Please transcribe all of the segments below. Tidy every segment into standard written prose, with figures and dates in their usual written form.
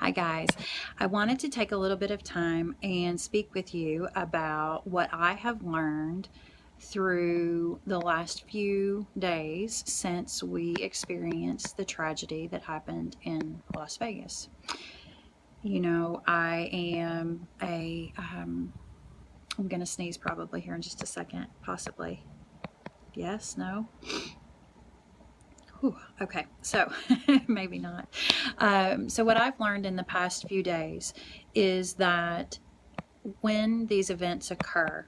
Hi guys. I wanted to take a little bit of time and speak with you about what I have learned through the last few days since we experienced the tragedy that happened in Las Vegas. You know, I'm going to sneeze probably here in just a second, possibly. Yes, no? Whew, okay, so maybe not. So what I've learned in the past few days is that when these events occur,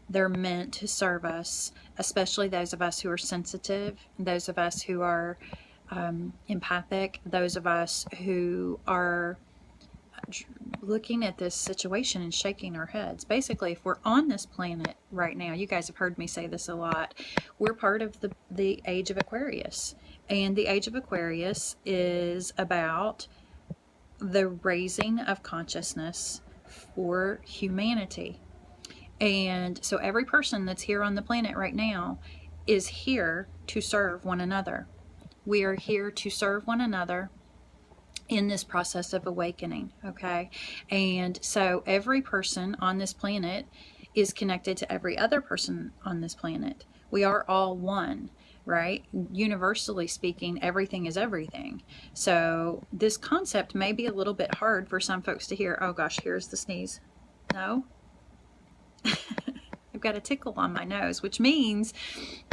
they're meant to serve us, especially those of us who are sensitive, those of us who are empathic, those of us who are looking at this situation and shaking our heads. Basically, if we're on this planet right now, you guys have heard me say this a lot, we're part of the age of Aquarius. And the age of Aquarius is about the raising of consciousness for humanity. And so every person that's here on the planet right now is here to serve one another. We are here to serve one another in this process of awakening, okay? And so every person on this planet is connected to every other person on this planet. We are all one, right? Universally speaking, everything is everything. So this concept may be a little bit hard for some folks to hear. Oh gosh, here's the sneeze. No? I've got a tickle on my nose, which means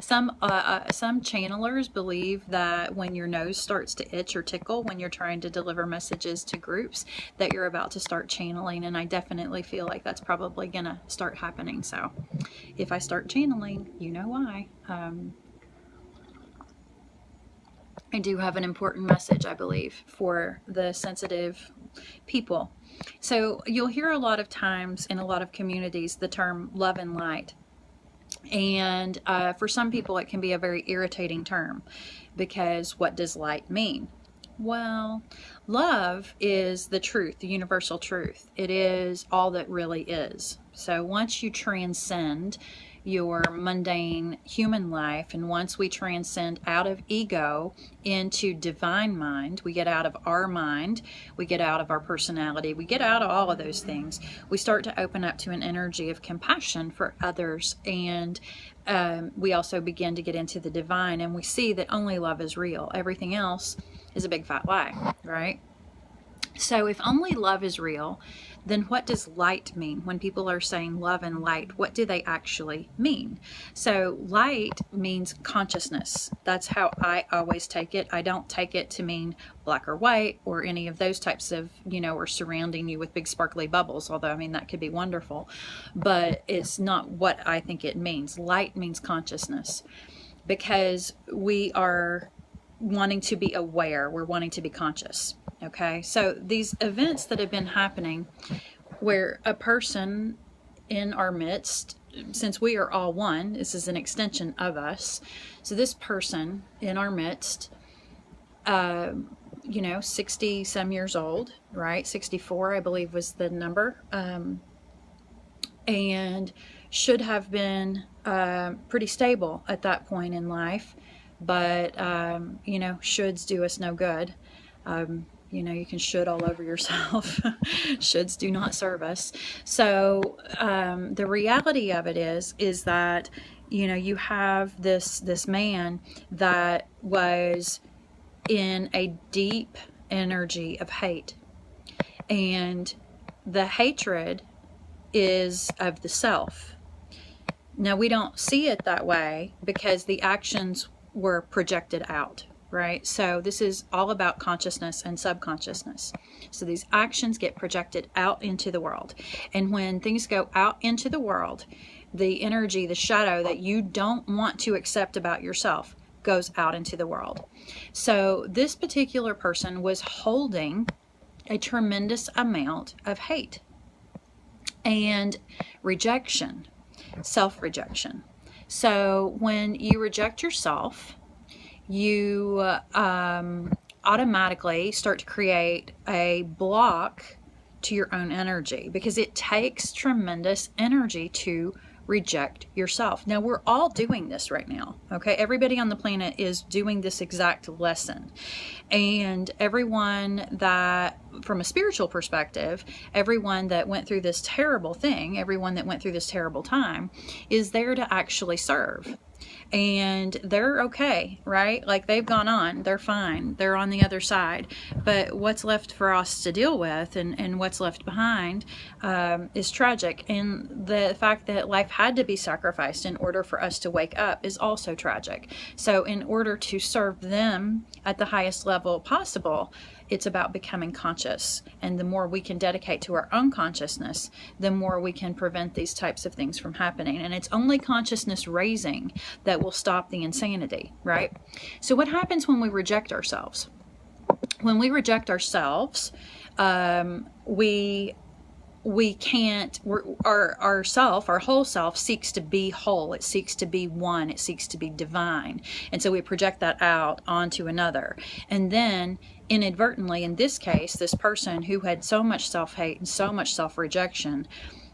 some channelers believe that when your nose starts to itch or tickle when you're trying to deliver messages to groups, that you're about to start channeling, and I definitely feel like that's probably gonna start happening. So if I start channeling, you know why. I do have an important message, I believe, for the sensitive people. So you'll hear a lot of times in a lot of communities the term love and light. And for some people it can be a very irritating term, because what does light mean? Well, love is the truth, the universal truth. It is all that really is. So once you transcend your mundane human life, and once we transcend out of ego into divine mind, we get out of our mind, we get out of our personality, we get out of all of those things, we start to open up to an energy of compassion for others, and we also begin to get into the divine, and we see that only love is real. Everything else is a big fat lie, right? So if only love is real, then what does light mean? When people are saying love and light, what do they actually mean? So light means consciousness. That's how I always take it. I don't take it to mean black or white or any of those types of, or surrounding you with big sparkly bubbles, although I mean that could be wonderful, but it's not what I think it means. Light means consciousness, because we are wanting to be aware, we're wanting to be conscious. Okay, so these events that have been happening where a person in our midst, since we are all one, this is an extension of us. So this person in our midst, 60 some years old, right? 64, I believe was the number, and should have been pretty stable at that point in life. But, shoulds do us no good. You can should all over yourself. Shoulds do not serve us. So the reality of it is that, you have this man that was in a deep energy of hate. And the hatred is of the self. Now, we don't see it that way because the actions were projected out, right? So this is all about consciousness and subconsciousness. So these actions get projected out into the world. And when things go out into the world, the energy, the shadow that you don't want to accept about yourself goes out into the world. So this particular person was holding a tremendous amount of hate and rejection, self-rejection. So when you reject yourself, you automatically start to create a block to your own energy, because it takes tremendous energy to reject yourself. Now, we're all doing this right now, okay? Everybody on the planet is doing this exact lesson. And everyone that, from a spiritual perspective, everyone that went through this terrible thing, everyone that went through this terrible time is there to actually serve. And they're okay, right? Like, they've gone on, they're fine, they're on the other side. But what's left for us to deal with and what's left behind is tragic. And the fact that life had to be sacrificed in order for us to wake up is also tragic. So in order to serve them at the highest level possible, it's about becoming conscious. And the more we can dedicate to our own consciousness, the more we can prevent these types of things from happening. And it's only consciousness raising that will stop the insanity, right? So what happens when we reject ourselves? When we reject ourselves, we can't, our whole self seeks to be whole. It seeks to be one. It seeks to be divine. And so we project that out onto another. And then inadvertently, in this case, this person who had so much self-hate and so much self-rejection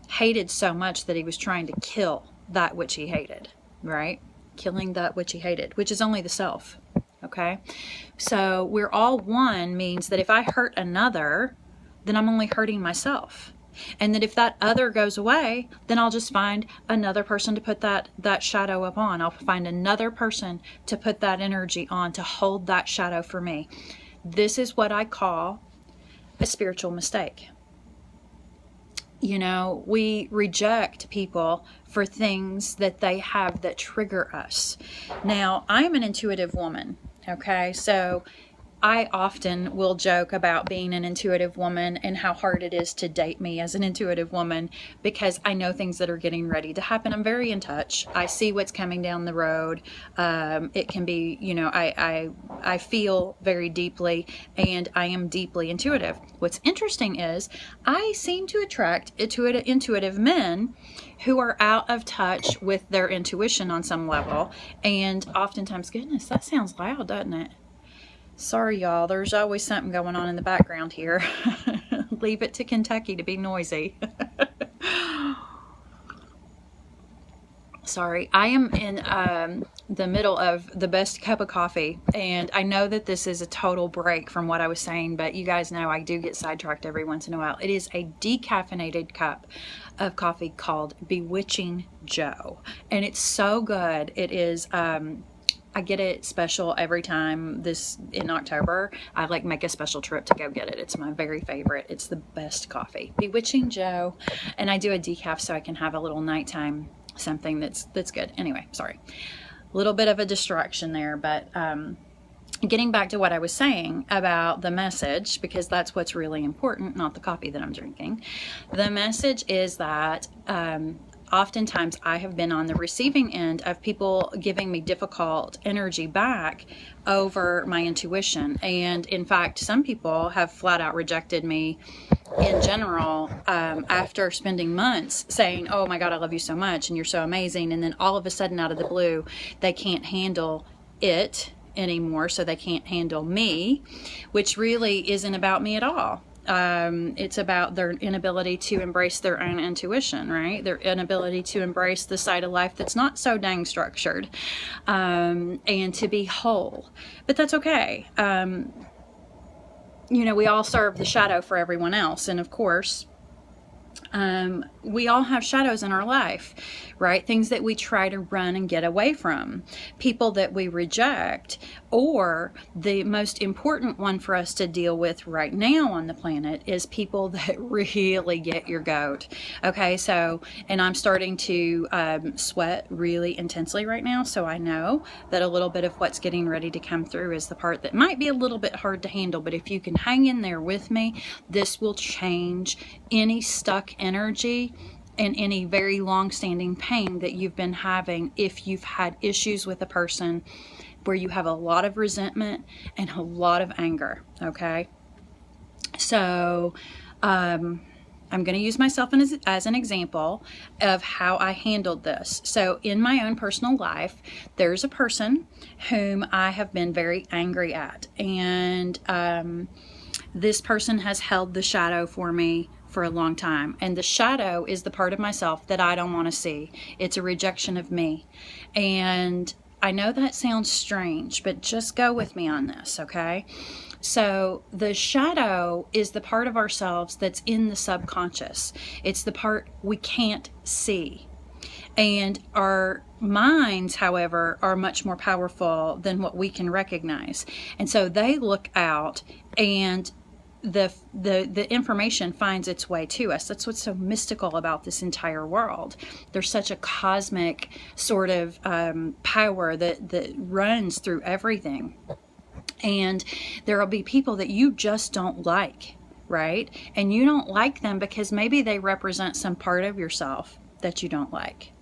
hated so much that he was trying to kill that which he hated, right? Killing that which he hated, which is only the self, okay? So we're all one means that if I hurt another, then I'm only hurting myself. And that if that other goes away, then I'll just find another person to put that shadow up on. I'll find another person to put that energy on, to hold that shadow for me. This is what I call a spiritual mistake. You know, we reject people for things that they have that trigger us. Now, I'm an intuitive woman, okay? So I often will joke about being an intuitive woman and how hard it is to date me as an intuitive woman because I know things that are getting ready to happen. I'm very in touch. I see what's coming down the road. It can be, you know, I feel very deeply and I am deeply intuitive. What's interesting is I seem to attract intuitive men who are out of touch with their intuition on some level. And oftentimes, goodness, that sounds loud, doesn't it? Sorry, y'all. There's always something going on in the background here. Leave it to Kentucky to be noisy. Sorry. I am in the middle of the best cup of coffee, and I know that this is a total break from what I was saying, but you guys know I do get sidetracked every once in a while. It is a decaffeinated cup of coffee called Bewitching Joe, and it's so good. It is... I get it special every time in October. I like make a special trip to go get it. It's my very favorite. It's the best coffee. Bewitching Joe. And I do a decaf so I can have a little nighttime something that's good. Anyway, sorry. A little bit of a distraction there, but getting back to what I was saying about the message, because that's what's really important, not the coffee that I'm drinking. The message is that oftentimes I have been on the receiving end of people giving me difficult energy back over my intuition. And in fact, some people have flat out rejected me in general after spending months saying, oh my God, I love you so much and you're so amazing. And then all of a sudden out of the blue, they can't handle it anymore. So they can't handle me, which really isn't about me at all. It's about their inability to embrace their own intuition, right? Their inability to embrace the side of life that's not so dang structured, and to be whole. But that's okay. You know, we all serve the shadow for everyone else. And of course, we all have shadows in our life, right? Things that we try to run and get away from, people that we reject, or the most important one for us to deal with right now on the planet is people that really get your goat. Okay, so, and I'm starting to sweat really intensely right now, so I know that a little bit of what's getting ready to come through is the part that might be a little bit hard to handle, but if you can hang in there with me, this will change any stuck energy and any very long-standing pain that you've been having if you've had issues with a person where you have a lot of resentment and a lot of anger, okay? So I'm going to use myself as an example of how I handled this. So in my own personal life, there's a person whom I have been very angry at, and this person has held the shadow for me for a long time. And the shadow is the part of myself that I don't want to see. It's a rejection of me. And I know that sounds strange, but just go with me on this, okay? So the shadow is the part of ourselves that's in the subconscious. It's the part we can't see. And our minds, however, are much more powerful than what we can recognize. And so they look out, and the information finds its way to us. That's what's so mystical about this entire world. There's such a cosmic sort of power that runs through everything. And there will be people that you just don't like, right? And you don't like them because maybe they represent some part of yourself that you don't like.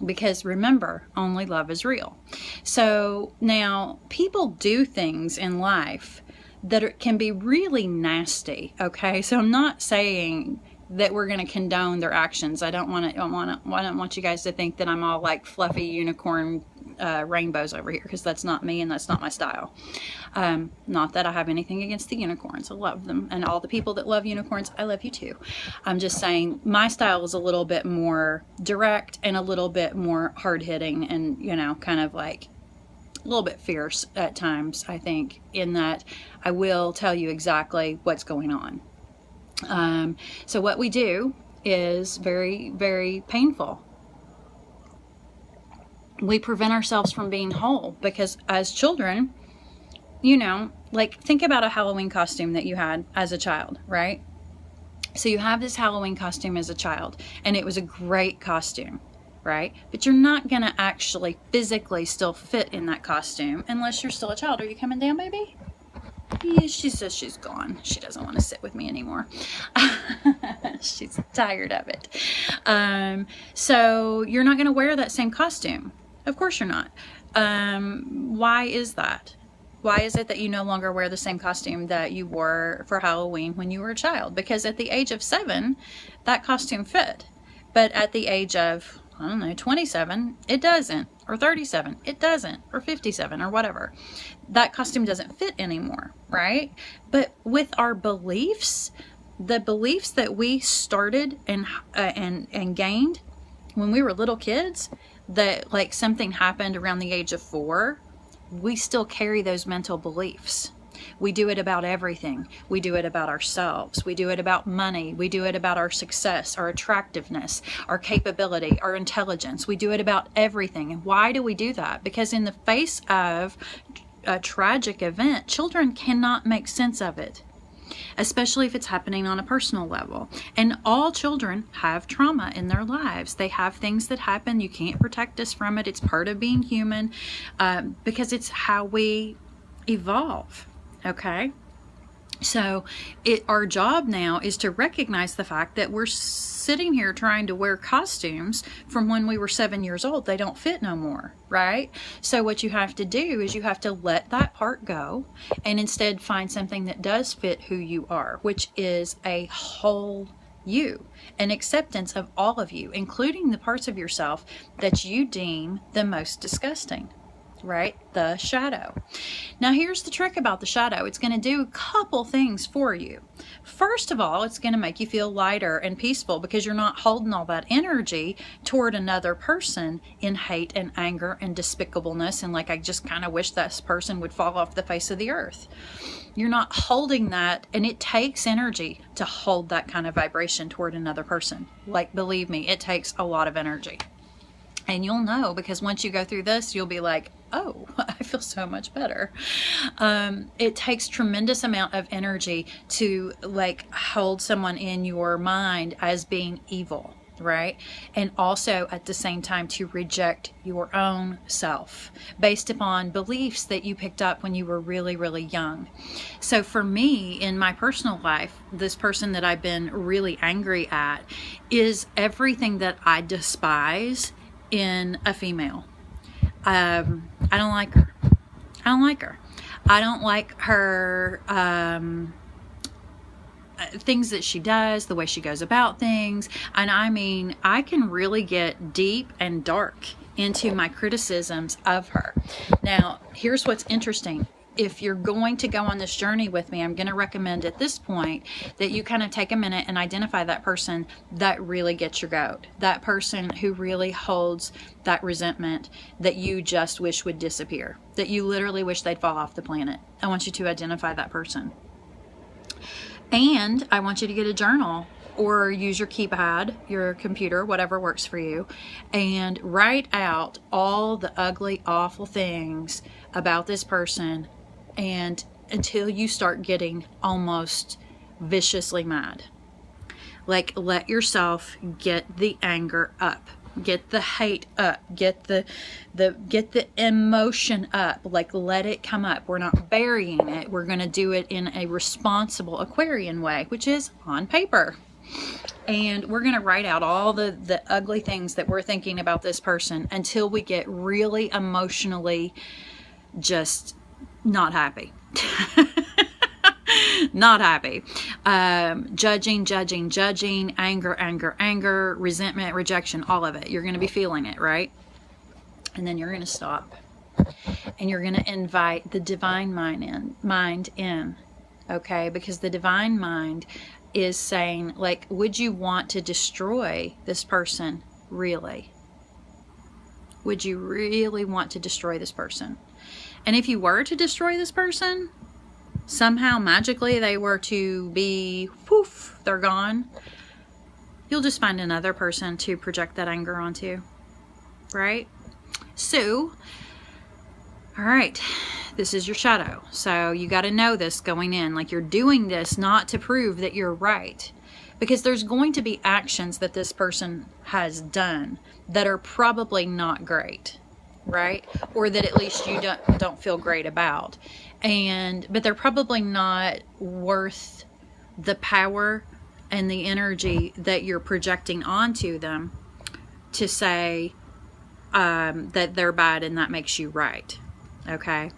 Because remember, only love is real. So now people do things in life that can be really nasty, okay? So I'm not saying that we're going to condone their actions. I don't want you guys to think that I'm all like fluffy unicorn rainbows over here, because that's not me and that's not my style. Not that I have anything against the unicorns. I love them, and all the people that love unicorns, I love you too. I'm just saying my style is a little bit more direct and a little bit more hard-hitting, and kind of like a little bit fierce at times, I think, in that I will tell you exactly what's going on. So what we do is very, very painful. We prevent ourselves from being whole, because as children, like think about a Halloween costume that you had as a child, right? So you have this Halloween costume as a child, and it was a great costume, right? But you're not going to actually physically still fit in that costume unless you're still a child. Are you coming down, baby? Yeah, she says she's gone. She doesn't want to sit with me anymore. She's tired of it. So you're not going to wear that same costume. Of course you're not. Why is that? Why is it that you no longer wear the same costume that you wore for Halloween when you were a child? Because at the age of 7, that costume fit. But at the age of, 27, it doesn't. Or 37, it doesn't. Or 57, or whatever. That costume doesn't fit anymore, right? But with our beliefs, the beliefs that we started and gained when we were little kids, that like something happened around the age of 4, we still carry those mental beliefs. We do it about everything. We do it about ourselves. We do it about money. We do it about our success, our attractiveness, our capability, our intelligence. We do it about everything. And why do we do that? Because in the face of a tragic event, children cannot make sense of it, especially if it's happening on a personal level. And all children have trauma in their lives. They have things that happen. You can't protect us from it. It's part of being human, because it's how we evolve. Okay? So our job now is to recognize the fact that we're sitting here trying to wear costumes from when we were 7 years old. They don't fit no more, right? So what you have to do is you have to let that part go and instead find something that does fit who you are, which is a whole you, an acceptance of all of you, including the parts of yourself that you deem the most disgusting. Right? The shadow. Now here's the trick about the shadow. It's going to do a couple things for you. First of all, it's going to make you feel lighter and peaceful because you're not holding all that energy toward another person in hate and anger and despicableness and like, I just kind of wish this person would fall off the face of the earth. You're not holding that, and it takes energy to hold that kind of vibration toward another person. Like, believe me, it takes a lot of energy. And you'll know, because once you go through this, you'll be like, oh, I feel so much better. It takes tremendous amount of energy to like hold someone in your mind as being evil, right? And also at the same time to reject your own self based upon beliefs that you picked up when you were really, really young. So for me, in my personal life, this person that I've been really angry at is everything that I despise in a female. I don't like her. I don't like her. I don't like her things that she does, the way she goes about things. And I mean, I can really get deep and dark into my criticisms of her. Now, here's what's interesting. if you're going to go on this journey with me, I'm going to recommend at this point that you kind of take a minute and identify that person that really gets your goat, that person who really holds that resentment that you just wish would disappear, that you literally wish they'd fall off the planet. I want you to identify that person. And I want you to get a journal or use your keypad, your computer, whatever works for you, and write out all the ugly, awful things about this person, and until you start getting almost viciously mad. Like, let yourself get the anger up, get the hate up, get the emotion up. Like, let it come up. We're not burying it. We're going to do it in a responsible Aquarian way, which is on paper. And we're going to write out all the ugly things that we're thinking about this person until we get really emotionally just not happy. Not happy. Judging, anger, resentment, rejection, all of it. You're going to be feeling it, right? And then you're going to stop. And you're going to invite the divine mind in. Okay? Because the divine mind is saying, like, would you want to destroy this person? Really? Would you really want to destroy this person? And if you were to destroy this person, somehow magically they were to be, poof, they're gone, you'll just find another person to project that anger onto, right? So, all right, this is your shadow. So you got to know this going in. Like, you're doing this not to prove that you're right, because there's going to be actions that this person has done that are probably not great, right? Or that at least you don't feel great about. But they're probably not worth the power and the energy that you're projecting onto them to say that they're bad and that makes you right. Okay?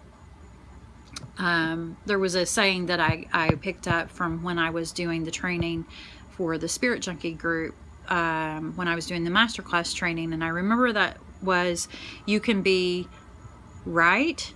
There was a saying that I picked up from when I was doing the training for the Spirit Junkie group, when I was doing the masterclass training, and I remember that was, you can be right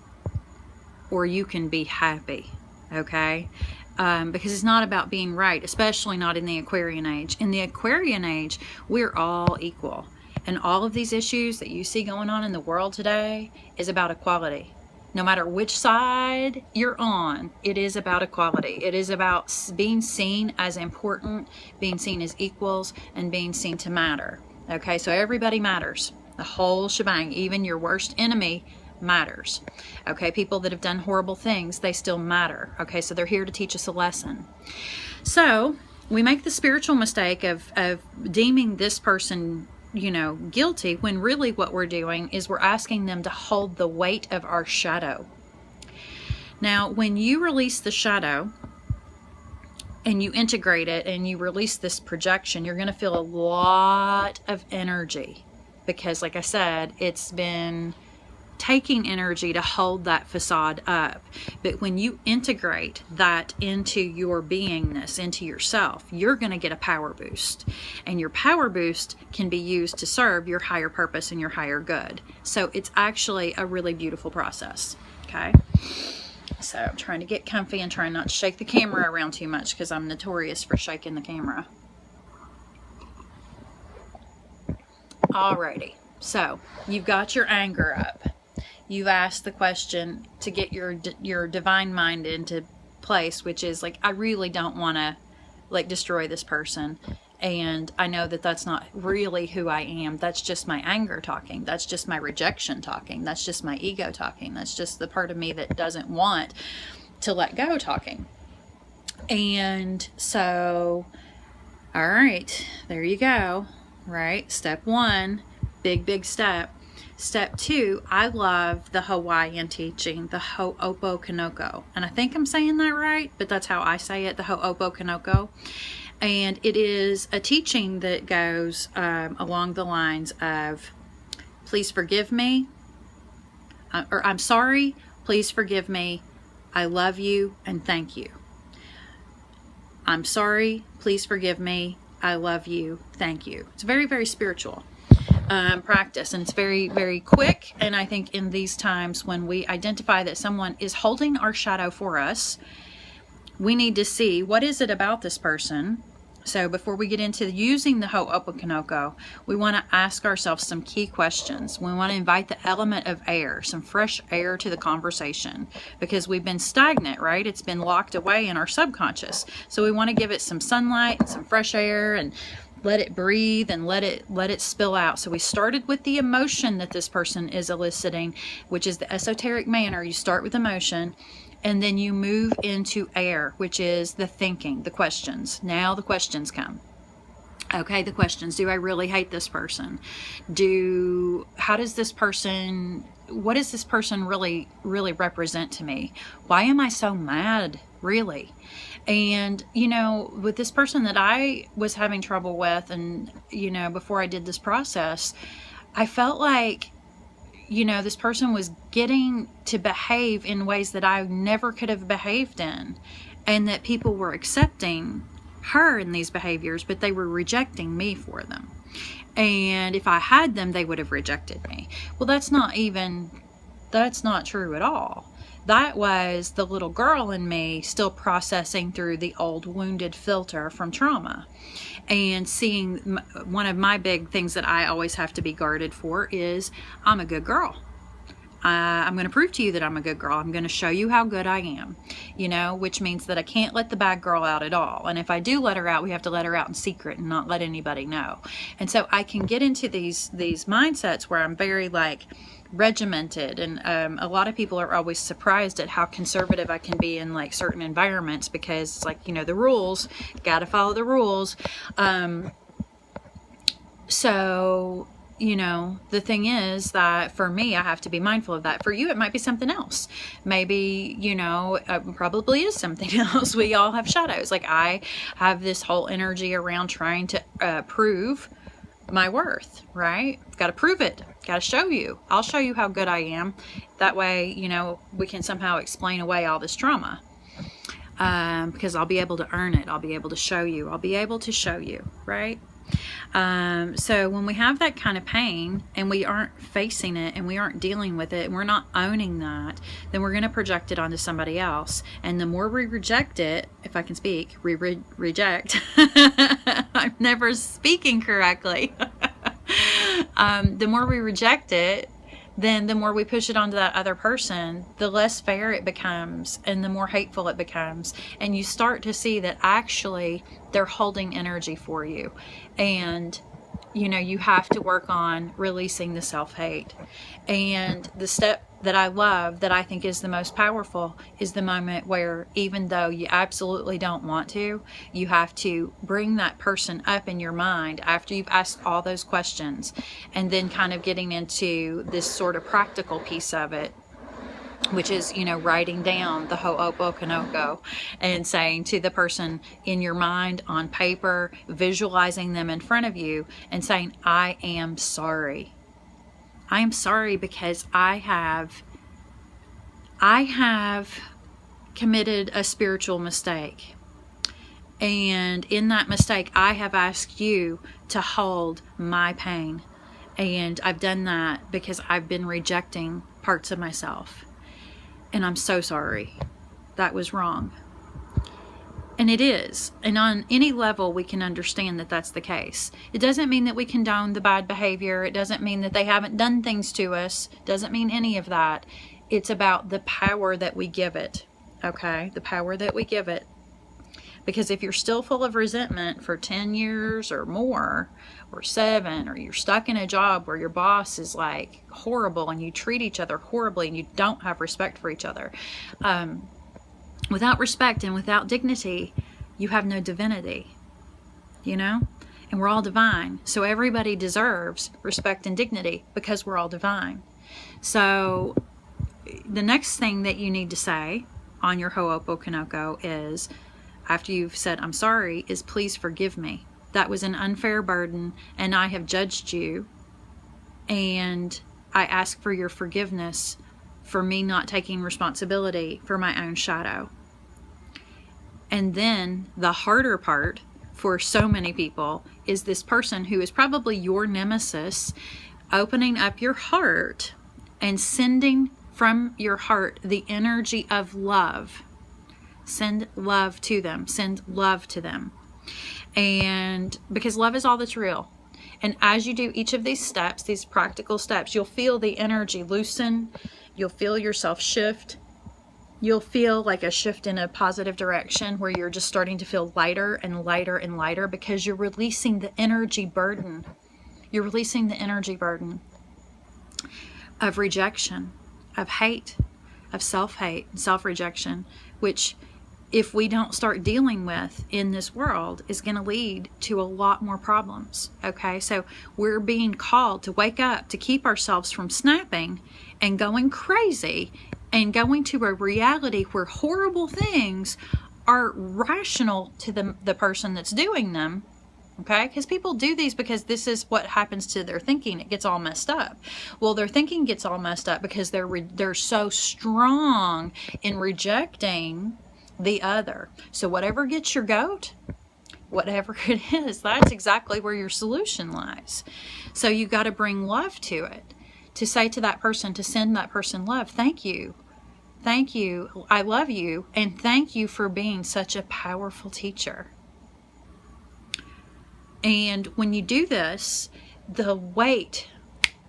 or you can be happy. Okay? Because it's not about being right, especially not in the Aquarian age. In the Aquarian age, we're all equal. And all of these issues that you see going on in the world today is about equality. No matter which side you're on, it is about equality. It is about being seen as important, being seen as equals, and being seen to matter. Okay, so everybody matters. The whole shebang, even your worst enemy matters. Okay, people that have done horrible things, they still matter. Okay, so they're here to teach us a lesson. So we make the spiritual mistake of deeming this person, you know, guilty, when really what we're doing is we're asking them to hold the weight of our shadow. Now, when you release the shadow and you integrate it and you release this projection, you're going to feel a lot of energy, because like I said, it's been taking energy to hold that facade up. But when you integrate that into your beingness, into yourself, you're going to get a power boost. And your power boost can be used to serve your higher purpose and your higher good. So it's actually a really beautiful process. Okay? So I'm trying to get comfy and trying not to shake the camera around too much, because I'm notorious for shaking the camera. Alrighty. So you've got your anger up. You've asked the question to get your divine mind into place, which is like, I really don't want to like destroy this person, and I know that that's not really who I am. That's just my anger talking. That's just my rejection talking. That's just my ego talking. That's just the part of me that doesn't want to let go talking. And so, all right, there you go. Right, step one, big step. Step two, I love the Hawaiian teaching, the Ho'oponopono. And I think I'm saying that right, but that's how I say it, the Ho'oponopono. And it is a teaching that goes along the lines of, please forgive me, or I'm sorry, please forgive me, I love you, and thank you. I'm sorry, please forgive me, I love you, thank you. It's very, very spiritual. practice, and it's very, very quick. And I think in these times when we identify that someone is holding our shadow for us, we need to see, what is it about this person? So before we get into using the Ho'oponopono, we want to ask ourselves some key questions. We want to invite the element of air, some fresh air to the conversation, because we've been stagnant, right? It's been locked away in our subconscious. So we want to give it some sunlight and some fresh air, and let it breathe and let it spill out. So we started with the emotion that this person is eliciting, which is the esoteric manner. You start with emotion, and then you move into air, which is the thinking, the questions. Now the questions come. Okay, the questions. Do I really hate this person? What does this person really represent to me? Why am I so mad, really? And, with this person that I was having trouble with, and, before I did this process, I felt like, this person was getting to behave in ways that I never could have behaved in, and that people were accepting her in these behaviors, but they were rejecting me for them. And if I had them, they would have rejected me. Well, that's not true at all. That was the little girl in me still processing through the old wounded filter from trauma. And seeing, one of my big things that I always have to be guarded for is, I'm a good girl. I'm going to prove to you that I'm a good girl. I'm going to show you how good I am, which means that I can't let the bad girl out at all. And if I do let her out, we have to let her out in secret and not let anybody know. And so I can get into these mindsets where I'm very regimented, and a lot of people are always surprised at how conservative I can be in certain environments, because it's the rules, gotta follow the rules. So the thing is that for me, I have to be mindful of that. For you, it might be something else. Maybe, probably is something else. We all have shadows. I have this whole energy around trying to prove my worth, right? Got to prove it. Got to show you. I'll show you how good I am. That way, we can somehow explain away all this trauma. Because I'll be able to earn it. I'll be able to show you. I'll be able to show you, right? So when we have that kind of pain and we aren't facing it and we aren't dealing with it and we're not owning that, then we're going to project it onto somebody else. And the more we reject it, if I can speak, reject, I'm never speaking correctly. The more we reject it, then the more we push it onto that other person, the less fair it becomes and the more hateful it becomes. And you start to see that actually they're holding energy for you. And, you have to work on releasing the self-hate. And the step that I love, that I think is the most powerful, is the moment where, even though you absolutely don't want to, you have to bring that person up in your mind after you've asked all those questions, and then kind of getting into this sort of practical piece of it, which is, writing down the Ho'oponopono and saying to the person in your mind on paper, visualizing them in front of you and saying, I am sorry. I am sorry because I have committed a spiritual mistake. And in that mistake, I have asked you to hold my pain. And I've done that because I've been rejecting parts of myself. And I'm so sorry. That was wrong. And it is. And on any level, we can understand that that's the case. It doesn't mean that we condone the bad behavior. It doesn't mean that they haven't done things to us. It doesn't mean any of that. It's about the power that we give it. Okay? The power that we give it. Because if you're still full of resentment for 10 years or more, or 7, or you're stuck in a job where your boss is horrible and you treat each other horribly and you don't have respect for each other, without respect and without dignity, you have no divinity, and we're all divine. So everybody deserves respect and dignity because we're all divine. So the next thing that you need to say on your Ho'oponopono is, after you've said, I'm sorry, is please forgive me. That was an unfair burden, and I have judged you, and I ask for your forgiveness for me not taking responsibility for my own shadow. And then the harder part for so many people is this person who is probably your nemesis opening up your heart and sending from your heart the energy of love. Send love to them. Send love to them. And because love is all that's real. And as you do each of these steps, these practical steps, you'll feel the energy loosen. You'll feel yourself shift. You'll feel like a shift in a positive direction where you're just starting to feel lighter and lighter and lighter because you're releasing the energy burden. You're releasing the energy burden of rejection, of hate, of self-hate and self-rejection, which if we don't start dealing with in this world is going to lead to a lot more problems. Okay, so we're being called to wake up, to keep ourselves from snapping and going crazy and going to a reality where horrible things are rational to the person that's doing them. Okay, because people do these because this is what happens to their thinking. It gets all messed up. Well, their thinking gets all messed up because they're so strong in rejecting the other. So whatever gets your goat, whatever it is, that's exactly where your solution lies. So you got to bring love to it, to say to that person, to send that person love. Thank you. Thank you. I love you. And thank you for being such a powerful teacher. And when you do this, the weight,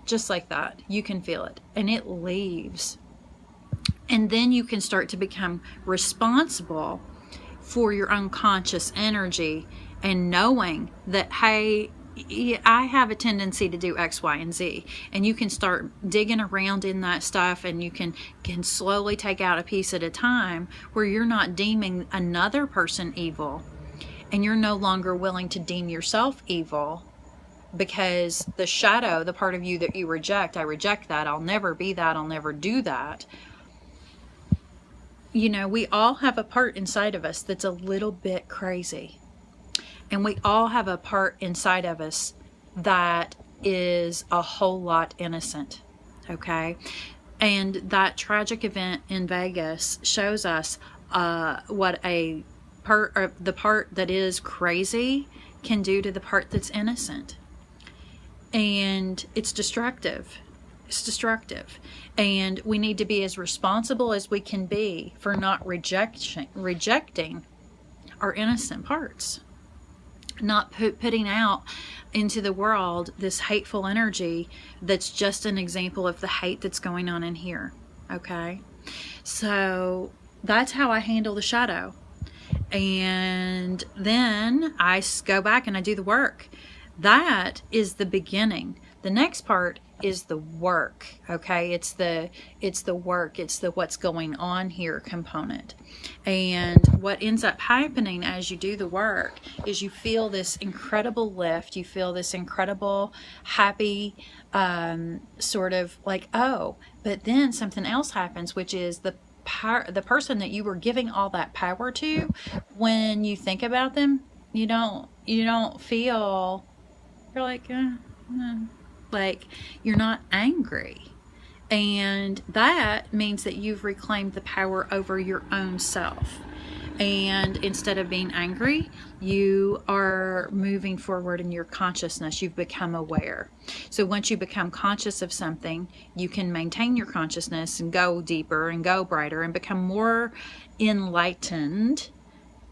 just like that, you can feel it and it leaves. And then you can start to become responsible for your unconscious energy and knowing that, hey, I have a tendency to do X, Y, and Z. And you can start digging around in that stuff and you can slowly take out a piece at a time where you're not deeming another person evil and you're no longer willing to deem yourself evil. Because the shadow, the part of you that you reject, I reject that, I'll never be that, I'll never do that. You know, we all have a part inside of us that's a little bit crazy. And we all have a part inside of us that is a whole lot innocent. Okay? And that tragic event in Vegas shows us what the part that is crazy can do to the part that's innocent. And it's destructive. It's destructive. And we need to be as responsible as we can be for not rejecting our innocent parts. Not putting out into the world this hateful energy that's just an example of the hate that's going on in here. Okay? So that's how I handle the shadow. And then I go back and I do the work. That is the beginning. The next part is the work. Okay, it's the work. It's the what's going on here component. And what ends up happening as you do the work is you feel this incredible lift. You feel this incredible happy sort of like, oh, but then something else happens, which is the person that you were giving all that power to, when you think about them, you don't feel, you're like you're not angry. And that means that you've reclaimed the power over your own self. And instead of being angry, you are moving forward in your consciousness. You've become aware. So once you become conscious of something, you can maintain your consciousness and go deeper and go brighter and become more enlightened.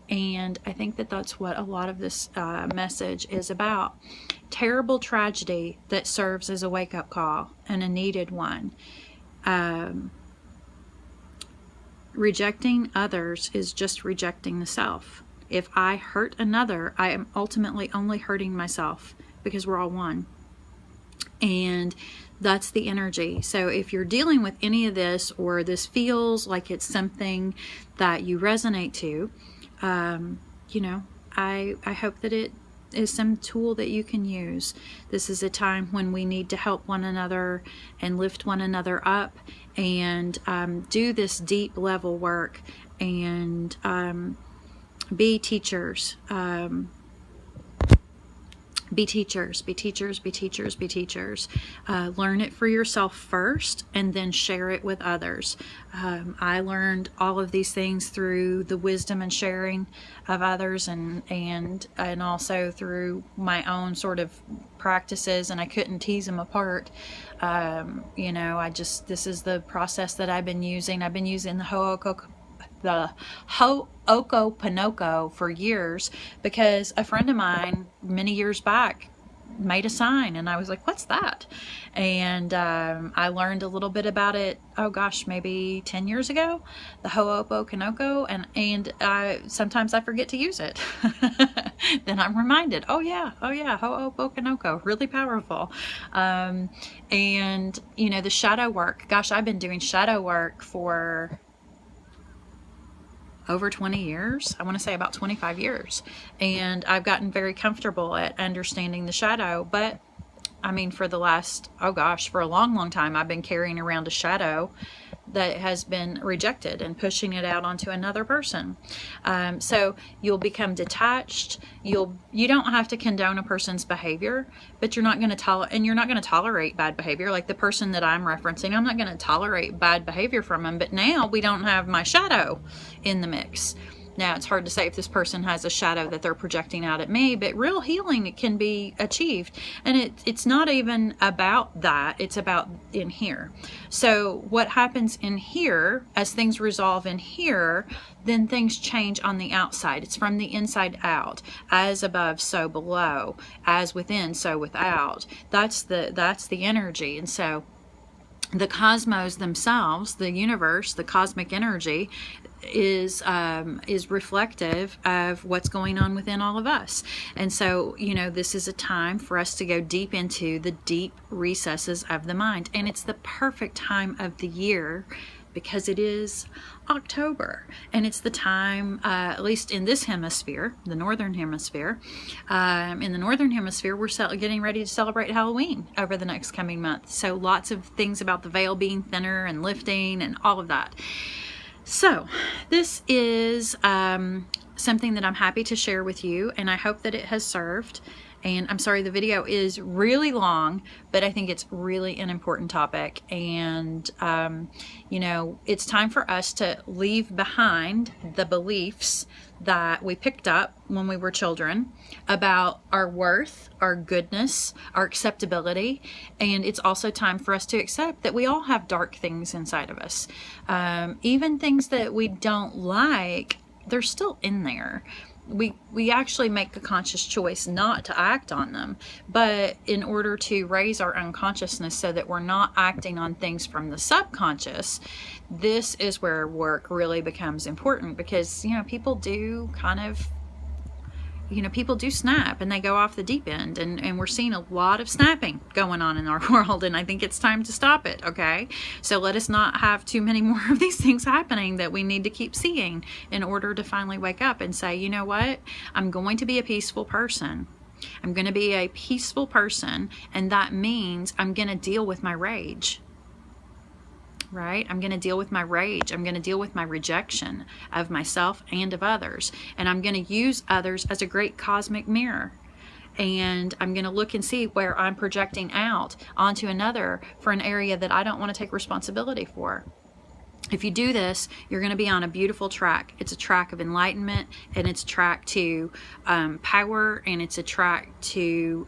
And I think that that's what a lot of this message is about. Terrible tragedy that serves as a wake-up call, and a needed one. Rejecting others is just rejecting the self. If I hurt another, I am ultimately only hurting myself, because we're all one. And that's the energy. So if you're dealing with any of this, or this feels like it's something that you resonate to, I hope that it is some tool that you can use. This is a time when we need to help one another and lift one another up, and do this deep level work, and be teachers. Be teachers, be teachers, be teachers, be teachers. Learn it for yourself first and then share it with others. I learned all of these things through the wisdom and sharing of others, and also through my own sort of practices, and I couldn't tease them apart. This is the process that I've been using. I've been using the Ho'oponopono for years because a friend of mine many years back made a sign, and I was like, what's that? And I learned a little bit about it, oh gosh, maybe 10 years ago, the Ho'oponopono, and sometimes I forget to use it. Then I'm reminded, oh yeah, Ho'oponopono, really powerful. And the shadow work, gosh, I've been doing shadow work for over 20 years. I want to say about 25 years. And I've gotten very comfortable at understanding the shadow. But I mean, for a long, long time, I've been carrying around a shadow that has been rejected and pushing it out onto another person. So you'll become detached. You don't have to condone a person's behavior, but you're not going to tolerate bad behavior. Like the person that I'm referencing, I'm not going to tolerate bad behavior from them. But now we don't have my shadow in the mix. Now, it's hard to say if this person has a shadow that they're projecting out at me, but real healing can be achieved. And it's not even about that. It's about in here. So what happens in here, as things resolve in here, then things change on the outside. It's from the inside out. As above, so below. As within, so without. That's the energy. And so the cosmos themselves, the universe, the cosmic energy, is reflective of what's going on within all of us. And so, this is a time for us to go deep into the deep recesses of the mind. And it's the perfect time of the year because it is October, and it's the time, at least in this hemisphere, the northern hemisphere. In the northern hemisphere, we're getting ready to celebrate Halloween over the next coming month. So lots of things about the veil being thinner and lifting and all of that. So this is something that I'm happy to share with you, and I hope that it has served. And I'm sorry, the video is really long, but I think it's really an important topic. And, it's time for us to leave behind the beliefs that we picked up when we were children about our worth, our goodness, our acceptability. And it's also time for us to accept that we all have dark things inside of us. Even things that we don't like, they're still in there. We actually make a conscious choice not to act on them, but in order to raise our unconsciousness so that we're not acting on things from the subconscious, this is where work really becomes important, because people do people do snap and they go off the deep end, and we're seeing a lot of snapping going on in our world, and I think it's time to stop it. Okay, so let us not have too many more of these things happening that we need to keep seeing in order to finally wake up and say, you know what, I'm going to be a peaceful person. I'm going to be a peaceful person, and that means I'm going to deal with my rage. Right? I'm going to deal with my rage. I'm going to deal with my rejection of myself and of others. And I'm going to use others as a great cosmic mirror. And I'm going to look and see where I'm projecting out onto another for an area that I don't want to take responsibility for. If you do this, you're going to be on a beautiful track. It's a track of enlightenment, and it's a track to power, and it's a track to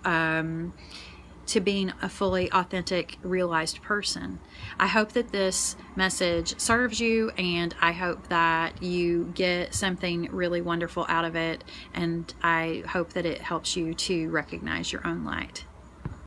being a fully authentic, realized person. I hope that this message serves you, and I hope that you get something really wonderful out of it, and I hope that it helps you to recognize your own light.